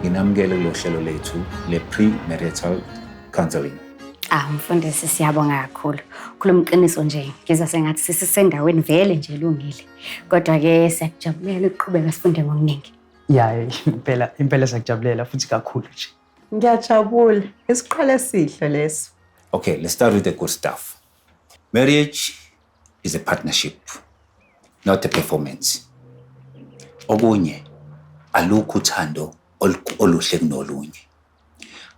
nginamukele kulo hlelo lethu le-pre-marital counseling. Mfundisi siyabonga kakhulu. Khuluma iqiniso nje, ngizwa sengathi sisisendaweni vele nje elungile. Kodwa-ke siyakujabulela ukuqhubeka sifunde ngokuningi. Ya, impela siyakujabulela futhi kakhulu nje. Ngiyajabula. Isiqholo esihle leso. Okay, let's start with the good stuff. Marriage is a partnership, not a performance. Okunye, alukho uthando oluhle kunolunye.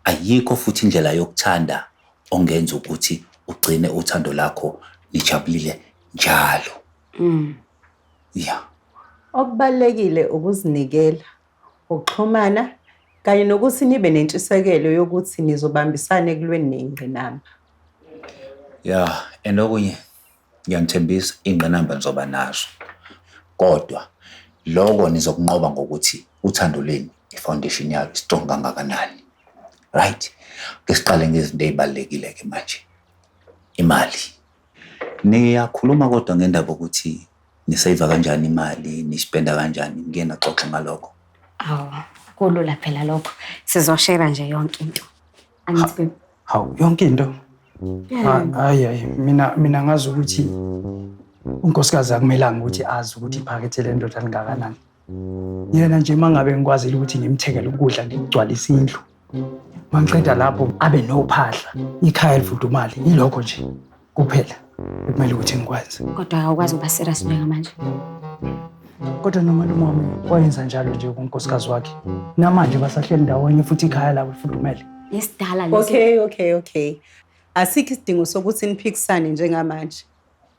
Ayikho futhi indlela yokuthanda ongenza ukuthi ugcine uthando lakho lijabulile njalo. Yeah. Okubalekile ukuzinikela, ukuxhumana kanye nokuthi nibe nentshisekelo yokuthi nizobambisana ekulweni neingqinamba. Yeah, okunye ngiyanithembisa ingqinamba nizoba nazo. Kodwa lokho nizokunqoba ngokuthi uthando leni ifoundation yalo strong kangakanani. Right? Ngesiqale ngezinto ezibalekile ke manje. Imali. Niyakhuluma kodwa ngendaba ukuthi nisave kanjani imali, nispenda kanjani, ngena xoxa ngalokho. Kulula phela lokho. Sizoshare nje yonke into. Angithi Hawu, yonke into. Hayi, mina ngazi ukuthi unkosikazi akumelanga ukuthi azi ukuthi iphakethe le ndoda lingakanani. Yena nje mangabe ngikwazile ukuthi ngimthekele ukudla ngigcwalise indlu. Mangiqeda lapho abe nophahla, ikhaya livudumale, ilokho nje kuphela ekumele ukuthi ngikwazi. kodwa awukwazi ukuba serious njengamanje. Kodwa noma umama wayenza njalo nje kunkosikazi wakhe. Namanje basahleli ndawonye futhi ikhaya labo livudumele. Isidala leso. Okay. Asikho isidingo sokuthi niphikisane njengamanje.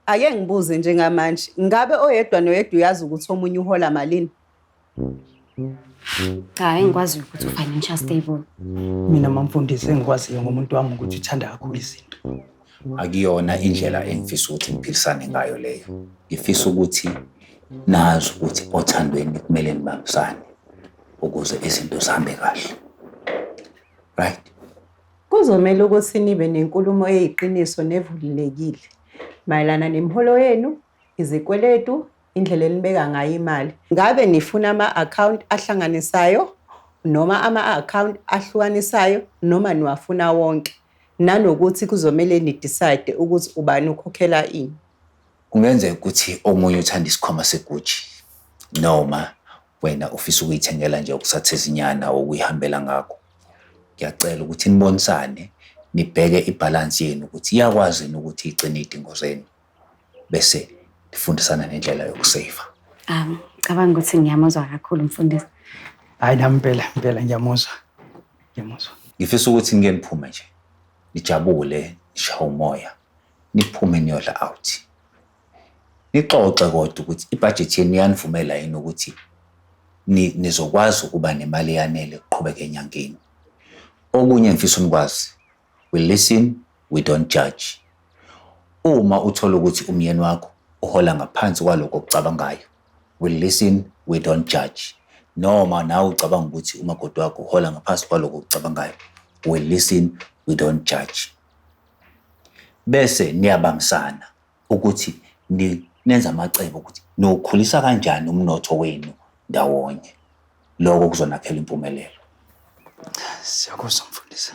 Ake ngibuze njengamanje, ngabe oyedwa noyedwa uyazi ukuthi omunye uhola malini? Cha, engikwazi ukuthi financial stable. Mina mamfundisi engikwaziyo ngomuntu wami ukuthi uthanda kakhulu izinto. Akuyona indlela engifisa ukuthi niphilisane ngayo leyo. Ngifisa ukuthi nazi ukuthi othandweni kumele nibambisane ukuze izinto zihambe kahle. Right? Kuzomela ukuthi nibe nenkulumo eyiqiniso nevulelekile mayelana nemiholo yenu, izikweletu, indlela enibeka ngayo imali. Ngabe nifuna ama-account ahlanganisayo noma ama-account ahlukanisayo noma niwafuna wonke? Nanokuthi kuzomela ni-decide ukuthi ubani ukhokhela ini. Kungenzeka ukuthi omunye uthanda isikhwama seguji noma wena ufisa ukuyithengela nje ukusathezinyana okuyihambela ngakho. Ngiyacela ukuthi nibonisane, nibheke ibalance yenu ukuthi iyakwazi ukuthi igcine idingo zenu. Bese nifundisana nendlela yokusave. Cabanga ukuthi ngiyamuzwa kakhulu mfundisi. Hayi nami impela ngiyamuzwa. Ngifisa ukuthi ngeke niphume nje. Nijabule, nishaye umoya. Niphume niyodla out. Nixoxe kodwa ukuthi ibudget yenu yanivumela yini ukuthi nizokwazi ukuba nemali yanele ukuqhubeka enyangeni. Okunye ngifisa unikwazi, we listen, we don't judge. Uma uthola ukuthi umyeni wakho uhola ngaphansi kwalokho okucabangayo, we listen, we don't judge. Noma nawe ucabanga ukuthi umakoti wakho uhola ngaphansi kwalokho okucabangayo, we listen, we don't judge. Bese niyabambisana ukuthi nenza amacebo ukuthi nokhulisa kanjani umnotho wenu ndawonye. Lokho kuzonakhela impumelelo. Siyakuzwa mfundisi.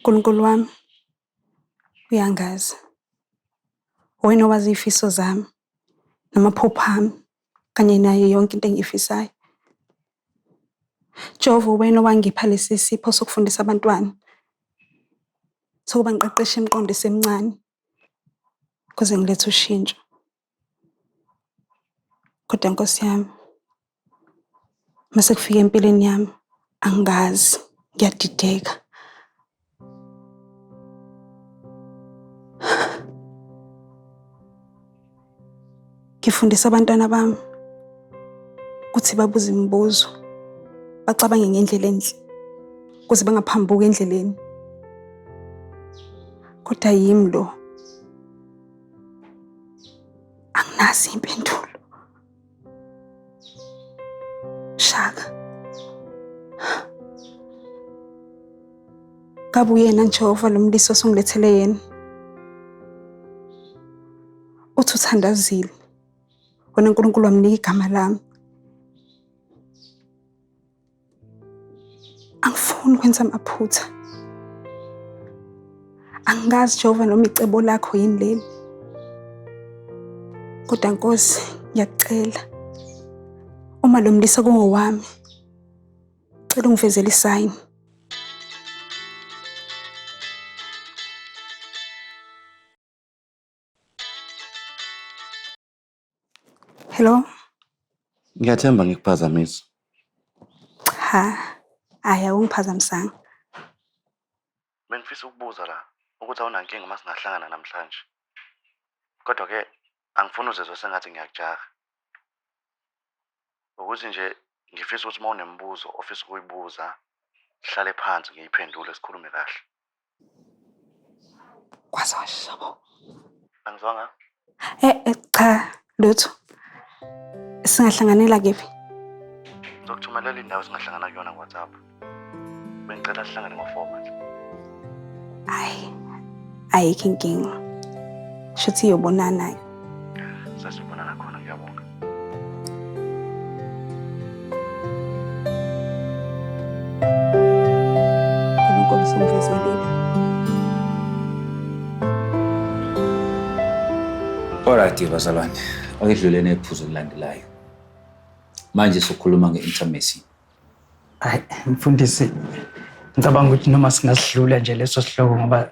Nkulunkulu wami, uyangazi. Wena owazi izifiso zami, namaphupho ami, kanye nayo yonke into engiyifisayo. Jehova, wena owangipha lesi sipho sokufundisa abantwana, sokuba ngiqeqeshe imiqondo esemncane, kuze ngilethe ushintsho. Kodwa Nkosi yami, mase kufika empilweni yami, angazi, ngiyadideka. Ngifundisa abantwana bami ukuthi babuze imibuzo, bacabange ngendlela enhle ukuze bangaphambuki endleleni. Kodwa yimi lo anginazi impendulo. Shaka, ngabe uyena Jehova lo mlisi osungilethele yena? Uthi uthandazile, wena uNkulunkulu wamnika igama lami. Angifuni ukwenza amaphutha. Angazi Jehova noma icebo lakho yini leli. Kodwa Nkosi, ngiyakucela, uma lo mlisa kungowami, cela ungivezele isayini. Hello? Ngiyathemba ngikuphazamisa. Cha, hayi awungiphazamisanga. Bengifisa ukubuza la ukuthi awunankinga uma singahlangana namhlanje. Kodwa ke angifuni uzezwe sengathi ngiyakujaha. Ukuthi nje ngifisa ukuthi uma unemibuzo ofisa ukuyibuza, sihlale phansi ngiyiphendule sikhulume kahle. Kwasho. Angizwanga? Cha, lutho. Singahlanganela kephi? Ngizokuthumelela indawo singahlangana kuyona ngoWhatsApp. Bengicela sihlangane ngo-4 manje. Ayikho inkinga. Shuthi yobonana. Sasibonana khona, ngiyabonga. uNkulunkulu simvezelile. Alright bazalwane, akudluleni ephuzu elilandelayo. Manje sokhuluma nge-intimacy. Hayi mfundisi, ngicabanga ukuthi noma singasidlula nje leso sihloko ngoba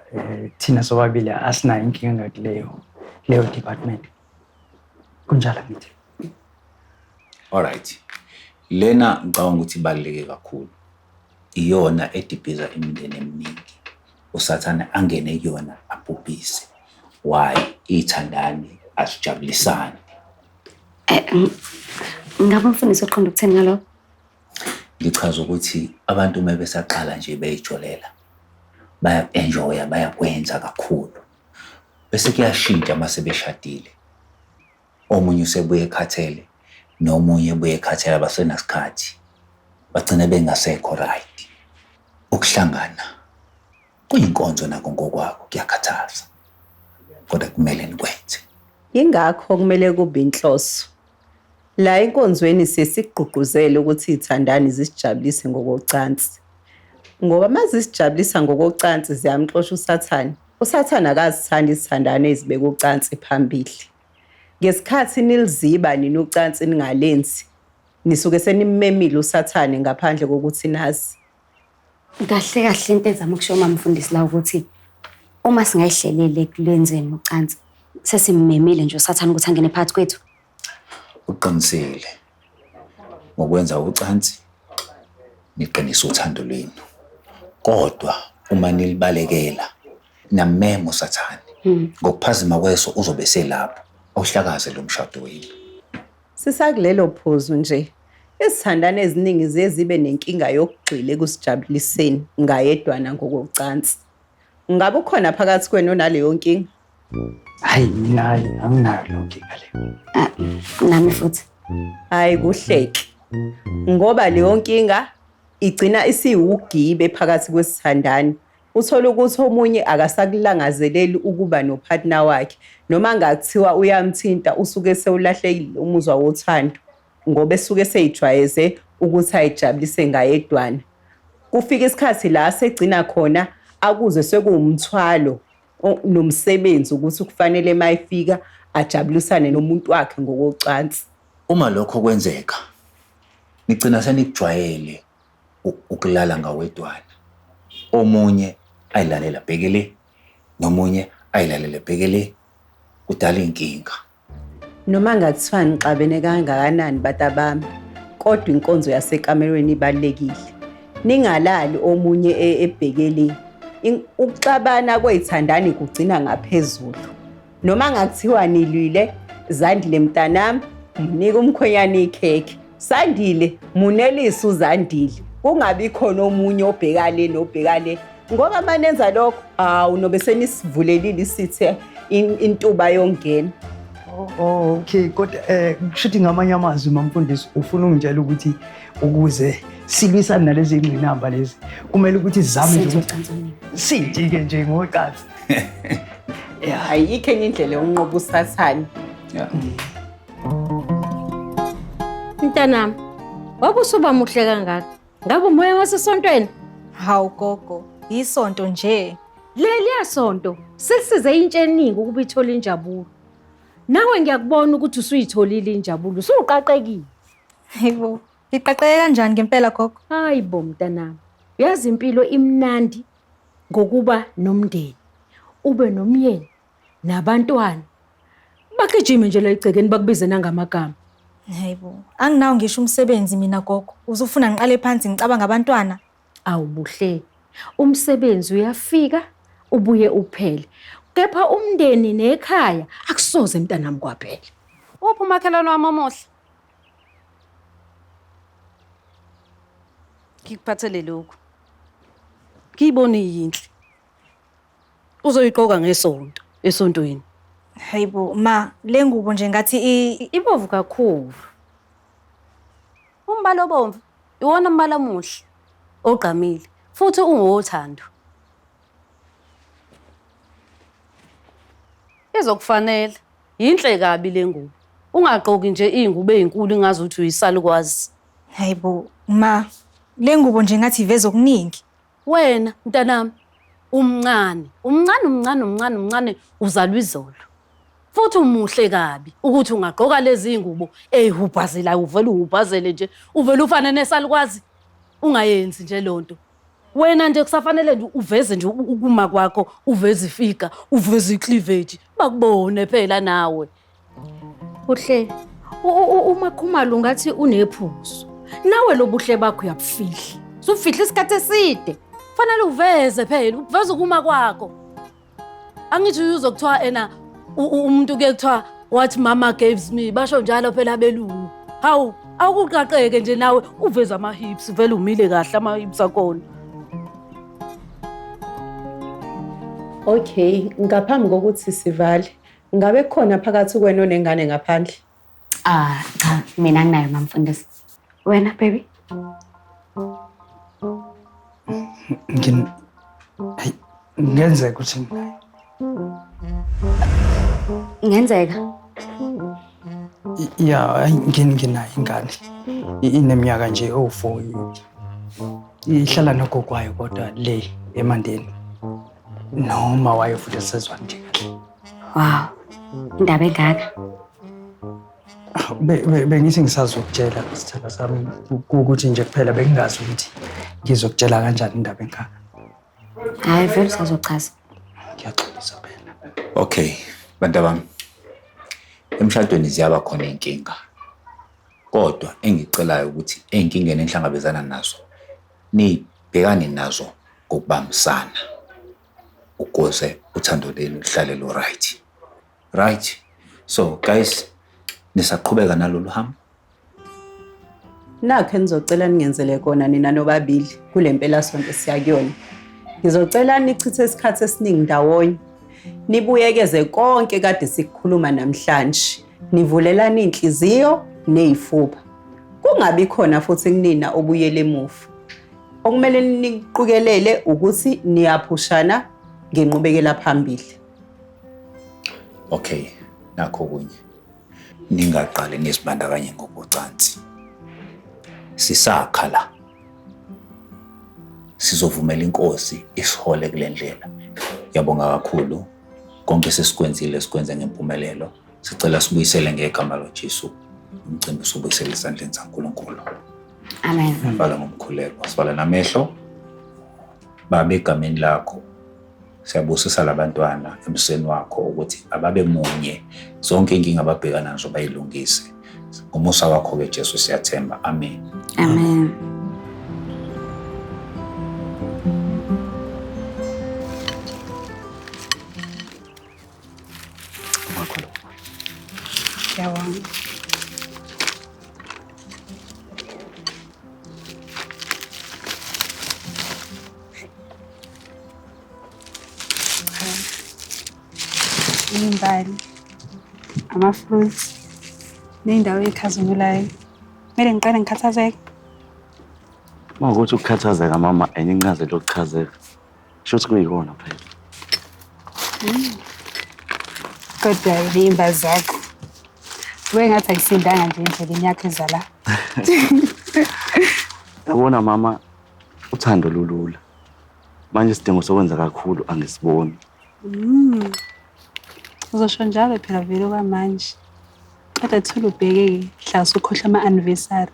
thina sobabili asinayo inkinga kuleyo department. Kunjalo ngithi. Alright. Lena ngicabanga ukuthi ibaluleke kakhulu. Iyona edibhiza imindeni eminingi. USathane angene kuyona abhubhise. Why? Ithandani asijabulisani. Ngabe umfundisi uqonda ukuthini ngalo? Ngichaza ukuthi abantu uma besaqala nje beyijolela, baya-enjoya, bayakwenza kakhulu. Bese kuyashintsha uma sebeshadile. Omunye usebuye ekhathele, nomunye ebuye ekhathele abasenasikhathi. Bagcina bengasekho right. Ukuhlangana kuyinkonzo nako ngokwakho, kuyakhathaza. Kodwa kumele nikwenze. Ingakho kumele kube inhloso. La inkonzweni sesigqugquzela ukuthi ithandani zisijabulise ngokocansi. Ngoba mazisijabulisa ngokocansi ziyamxosha uSathane. USathane akazithanda izithandane ezibeka ucansi phambili. Ngesikhathi niliziba ninocansi ningalenzi, nisuke senimemile uSathane ngaphandle kokuthi nazi. Kahle into ezama ukusho umfundisi la ukuthi uma singayihlelele kulenzeni ucansi, sesimemile nje uSathane ukuthi angene phakathi kwethu. Uqinisele ngokwenza ucansi niqinisa uthando lwenu. Kodwa uma nilibalekela namemo uSathane, ngokuphazima kweso uzobe selapho awuhlakaze lo mshado wenu. Sisakulelo phuzu nje. Izithandane eziningi zibe nenkinga yokugxila ekusijabuliseni ngayedwana ngokocansi. Ngabe ukhona phakathi kwenu naleyo nkinga? Hayi mina anginayo inkinga leyo. Nami futhi. Hayi kuhleki. Ngoba leyo nkinga igcina isiwugibe phakathi kwesithandane. Uthola ukuthi omunye akasakulangazeleli ukuba nopartner wakhe, noma ngakuthiwa uyamthinta usuke sewulahlekile umuzwa wothando, ngoba esuke seyijwayeze ukuthi ayijabulise ngayedwana. Kufika isikhathi la segcina khona akuze sekuwumthwalo nomsebenzi ukuthi kufanele mayifika ajabulisane nomuntu wakhe ngokocansi. Uma lokho kwenzeka, nigcina senikujwayele ukulala ngawedwana. Omunye ayilalela bhekele, nomunye ayilalela bhekele, kudala inkinga. Noma ngathiwa nixabene kangakanani batabami, kodwa inkonzo yasekamelweni ibalekile. Ningalali omunye ebhekele. Ukuxabana kwezithandani kugcina ngaphezulu. Noma ngakuthiwa nilwile, Zandile mntanami, mnika umkhwenyana ikhekhe. Sandile, munelisa uZandile. Kungabi khona omunye obhekale nobhekale. Ngoba manenza lokho, hawu nobe senisivulelile isithe intuba yongena. Oh, okay. Kodwa kushuthi ngamanye amazwi mamfundisi ufuna ungitshela ukuthi ukuze silwisane nalezi ingqinamba lezi kumele ukuthi sizame nje ukuthi sijike nje ngocansi. Ayikho enye indlela yokunqoba usathane. Yeah. Mntanami, wabe usuba muhle kangaka. Ngabe umoya wasesontweni? Hawu gogo, isonto nje. Leliya sonto selisize intsha eningi ukuba ithole injabulo. Nawe ngiyakubona ukuthi usuyitholile injabulo, usuqaqekile. Hayibo, iqaqeke kanjani ngempela gogo? Hayibo mntanami, uyazi impilo imnandi ngokuba nomndeni, ube nomyeni nabantwana. Bakijime nje la igcekeni bakubize nangamagama. Hayibo, anginawo ngisho umsebenzi mina gogo. Uzufuna ngiqale phansi ngicabanga abantwana? Awubuhle. Umsebenzi uyafika ubuye uphele. Kepha umndeni nekhaya akusoze mntanami kwaphela. Uphi umakhelwane wami omuhle? Ngikuphathele lokhu. Ngiyibona iyinhle. Uzoyiqoka ngesonto, esontweni. Hayibo, ma, le ngubo nje ngathi Ibovu kakhulu. Umbala obomvu, iwona umbala omuhle, ogqamile, futhi ungothando. Izokufanele, yinhle kabi le ngubo. Ungaqoki nje ingubo ezinkulu ngazi ukuthi uyisalukwazi. hayibo, ma, le ngubo nje ngathi iveza okuningi. Wena mntanami, umncane uzalwa izolo. Futhi umuhle kabi ukuthi ungaqoka lezi ngubo ezihubhazelayo uvela uhubhazele nje uvela ufana nesalukwazi ungayenzi nje lonto. Wena nje kusafanele nje uveze nje ukuma kwakho, uveze ifika, uveze icleavage, bakubone phela nawe. Buhle. Umakhumalo ngathi unephuzo. Nawe lobuhle bakho uyabufihla. Sufihla isikhathi eside. Fanele uveze phela, uveze ukuma kwakho. Angithi uzokuthiwa ena umuntu ke kuthiwa what mama gives me basho njalo phela belungu. Hawu, awukuqaqeke nje nawe uveze ama hips, vele umile kahle ama hips akona. Okay, ngaphambi kokuthi sivale, ngabe khona phakathi kwenu nengane ngaphandle? Cha, mina anginayo mamfundisi. Wena baby? Ngenzeka ukuthi nginayo. Ingenzeka. Ya, nginayo ingane. Ineminyaka nje o4. Ihlala nogogwayo kodwa le eMandeni. Noma wayo futhi sezwa nje kahle. Wow. Indaba engaka? Bengithi ngisazokutshela isithela sami ukuthi nje kuphela bengingazi ukuthi ngizokutshela kanjani indaba engaka. Hayi vele sazochaza. Ngiyaxolisa phela. Okay, bantu bami. Emshadweni ziyaba khona inkinga. Kodwa engicelayo ukuthi einkingeni enhlangabezana nazo nibhekane nazo ngokubambisana ukuze uthando lenu luhlale lu right. Right? So guys, nisaqhubeka nalolu hambo. Nakho ngizocela ningenzele kona nina nobabili kulempela sonto siyakuyona. Ngizocela nichithe isikhathi esiningi ndawonye. Nibuyekeze konke kade sikukhuluma namhlanje. Nivulelana inhliziyo nezifuba. Kungabi khona futhi kunina obuyele emuva. Okumele niqhukelele ukuthi niyaphushana ngenqubekela phambili. Okay, nakho kunye. Ningaqale nisibandakanye ngokucansi. Sisakha la. Sizovumela inkosi isihole kule ndlela. Yabonga kakhulu. Konke sesikwenzile sikwenze ngempumelelo. Sicela sibuyisele ngegama loJesu. Umcimbi usubuyisele esandleni zikaNkulunkulu. Amen. Sibala ngomkhuleko, sibala namehlo. Babe egameni lakho. Siyabusisa labantwana ebusweni wakho ukuthi ababe munye. Zonke inkinga ababhekana nazo bayilungise. Ngomusa wakho ke Jesu siyathemba. Amen. Amen. iy'mbali, ama-fruits, ney'ndawo ey'khazimulayo. Kumele ngiqale ngikhathazeke. Uma ukuthi ukukhathazeka mama enye incazelo yokuchazeka. Shuthi kuyikona phela. Kodwa iy'mbali zakho. Kube ngathi ayisindanga nje endleleni yakho eza la. Yabona mama, uthando lulula. Manje isidingo sokwenza kakhulu angisiboni. Uzosho njalo phela vele okwamanje. Kodwa thula ubheke-ke mhla usukhohlwa ama-anniversary.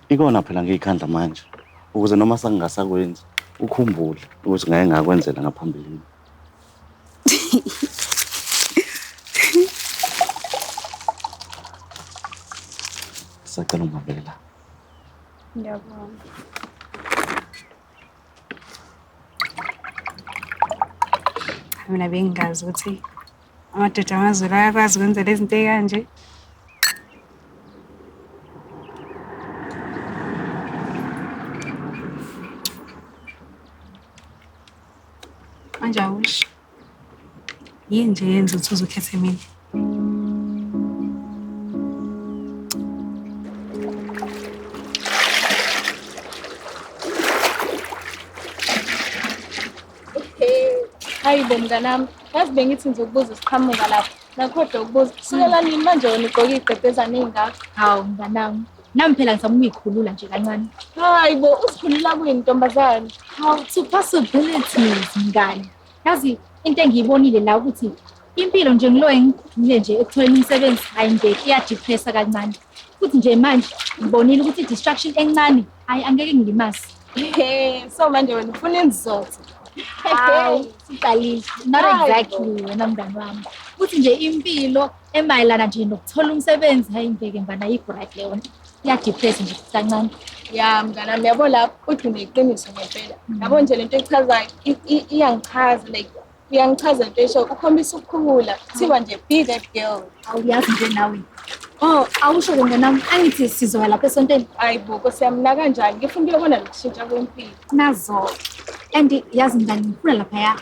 Ikona phela ngiyikhandla manje. Ukuze noma sangingasakwenzi, ukhumbule ukuthi ngeke ngakwenzela ngaphambilini. Sacela ungabela. Ngiyabona. Mina bengingazi ukuthi amadoda amazulu ayakwazi ukwenza lezi zinto ey'kanje. Manje awusho. Yini nje yenza ukuthi uzukhethe mina? Hayi bo mnganami, yazi bengithi ngizokubuza isiqhamuka lapho. Nakhodwa ukubuza, kusukela nini manje wena ugqoke iy'debhezane ey'ngaka? Hawu mnganami, nami phela ngizama ukuyikhulula nje kancane. Hayi bo, usikhulula kuyini ntombazane? Hawu, to possibilities mngani. Yazi into engiyibonile la ukuthi impilo nje ngilo engile nje ekutholeni umsebenzi hayi ngeke iyadepressa kancane. Futhi nje manje ngibonile ukuthi i-distraction encane hayi angeke ngilimazi. So manje wena ufuna indizotho. Hayi, siqalile. Not exactly wena mngani wami. Futhi nje impilo emayelana nje nokuthola umsebenzi hayi ngeke ngibana yi-bright leyo nto. Iyadepressa nje kancane. Ya mnganami, yabo lapho uthi uneqiniso ngempela. Yabo nje lento echazayo iyangichaza like uyangichaza into esho ukhombisa ukukhula. Kuthiwa nje be that girl. Awuyazi nje nawe. Oh, awusho ke mnganami, angithi sizoya lapha esontweni. Hayi bo, Nkosi yami na kanjani? Ngifuna ukubona lokushintsha kwempilo. Nazo. And yazi mngani ngifuna lapha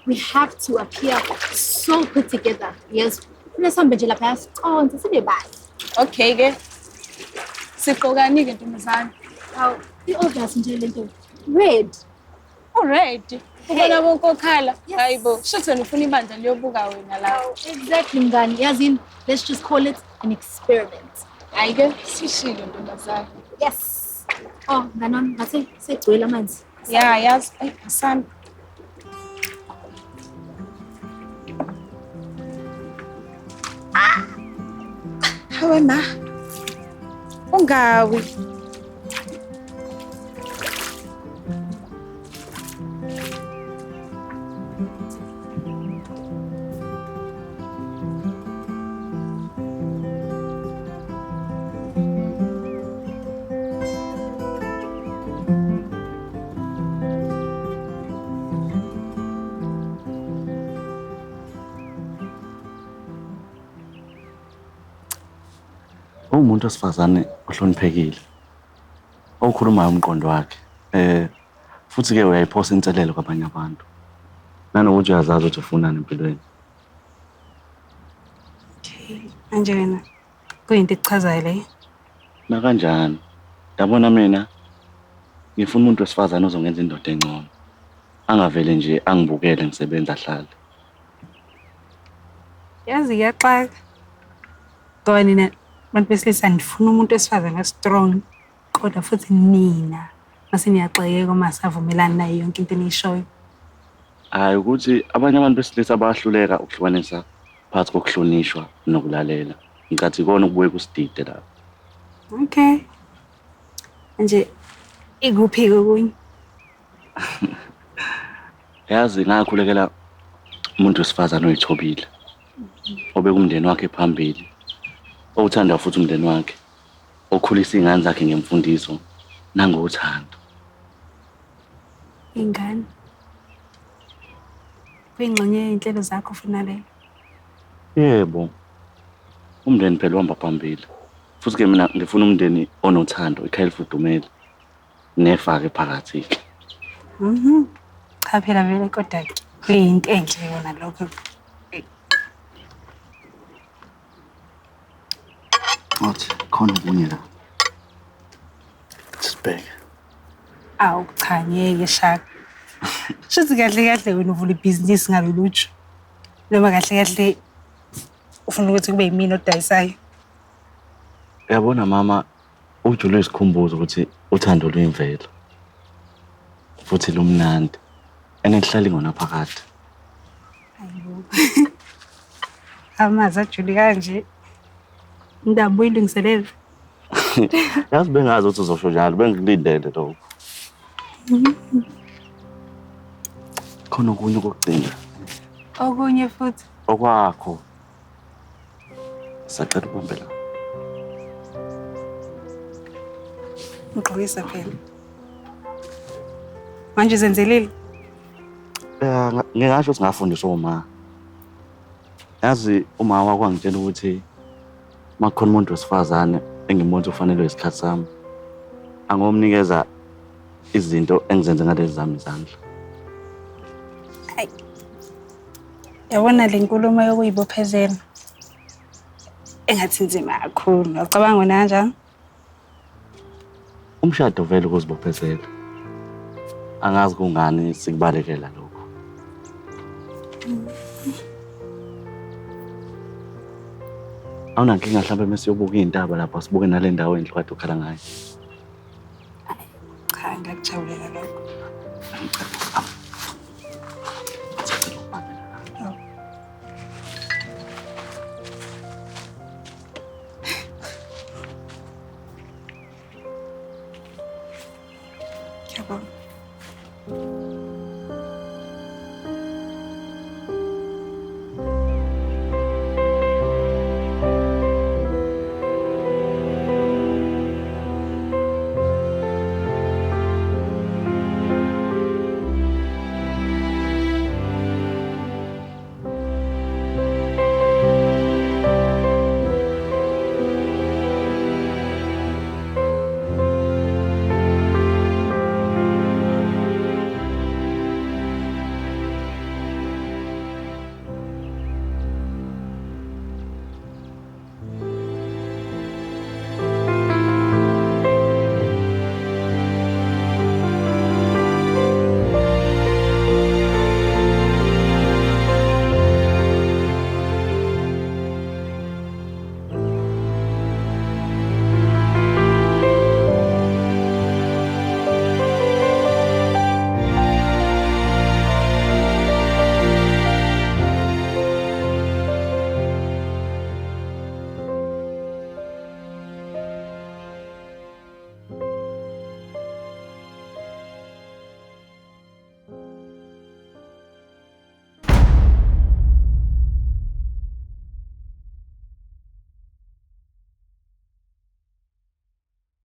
we have to appear so put together. Yes. Kunesambe nje lapha siconze sibe bahle. Okay ke. Siqokani ke ntombazane? Hawu, i-obvious nje lento. Red. Oh red. Ubona bonke okhala. Hayibo, shuthi ufuna ibandla liyobuka wena la. Exactly mngani. Yazini, let's just call it an experiment. Hayi ke, sishilo ntombazane. Yes. Oh, mngani wami, ngathi segcwele amanzi. Yeah, yazi, asana. Hawe ma. Ungawi. Umuntu osifazane ohloniphekile. Okhulumayo umqondo wakhe. Futhi ke uyayiphosa inselelo kwabanye abantu. Nanokuthi uyazazi ukuthi ufunani empilweni. Manje wena kuyinto ekuchazayo leyo. Na kanjani? Yabona mina ngifuna umuntu wesifazane ozongenza indoda engcono. Angavele nje angibukele ngisebenza ahlale. Yazi iyaxaka. Ngoba nina abantu besilisa ndifuna umuntu wesifazane strong kodwa futhi nina mase niyaxakeka uma savumelana nayo yonke into eniyishoyo. Hayi ukuthi abanye abantu besilisa bayahluleka ukuhlukanisa phakathi kokuhlonishwa nokulalela. Ngicathi ikona ukubuye kusidide la. Okay. Nje ikuphi kokunye? Yazi ngakhulekela umuntu wesifazane oyithobile. Obekumndeni wakhe phambili. Othanda futhi umndeni wakhe. Okhulisa ingane zakhe ngemfundiso nangothando. Ingane. Kuyingxenye yeinhlelo zakho ufuna leyo? Yebo. Umndeni phela uhamba phambili. Futhi ke mina ngifuna umndeni onothando, ikhaya elifudumele. Nefake phakathi ke. Cha phela vele kodwa kuyinto enhle yona lokho. Athi khona okunye la. Sibheke. Awu cha ngeke Shaka. Shuthi kahle kahle wena uvula ibhizinisi ngalolutsho. Noma kahle kahle ufuna ukuthi kube yimina odayisayo. Uyabona mama, ujule isikhumbuzo ukuthi uthando luyimvelo. Futhi lumnandi. Enelihlali ngona phakathi. Hayibo. Amazi ajuli kanje. Indaba uyilungiselele. Yazi bengazi ukuthi uzosho njalo, bengilindele lokho. Khona okunye kokugcina. Okunye futhi. Okwakho. Sacela ubambe la. Ngigqokisa phela. Manje zenzelile. Ngingasho singafundiswa uma. Yazi uma wakho angitshela ukuthi makhona umuntu wesifazane engimothi ufanele isikhathi sami. Angomnikeza izinto engizenze ngalezi zami izandla. Hayi. Yabona le nkulumo yokuyibophezela. Engathi nzima kakhulu. Ucabanga wena kanjani? Umshado vele ukuzibophezela. Angazi kungani sikubalekela lokho. Awunankinga mhlawumbe mesiyobuka izintaba lapha sibuke nale ndawo endle kade ukhala ngayo. Cha ngakujabulela lokho. Ngiyabonga.